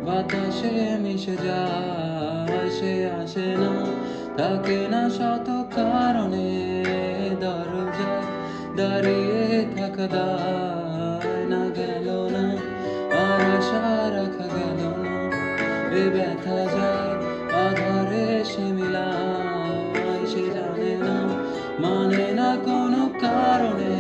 বাতাসে মিশে যায়, সে আসে না, থাকে না শত কারণে। দরজায় দাঁড়িয়ে থাকা দায়, না গেল না, আর আশা রাখা গেল না। এ ব্যথা যায় আধারে সে মিলায়, সে জানে না, মানে না কোনো কারণে।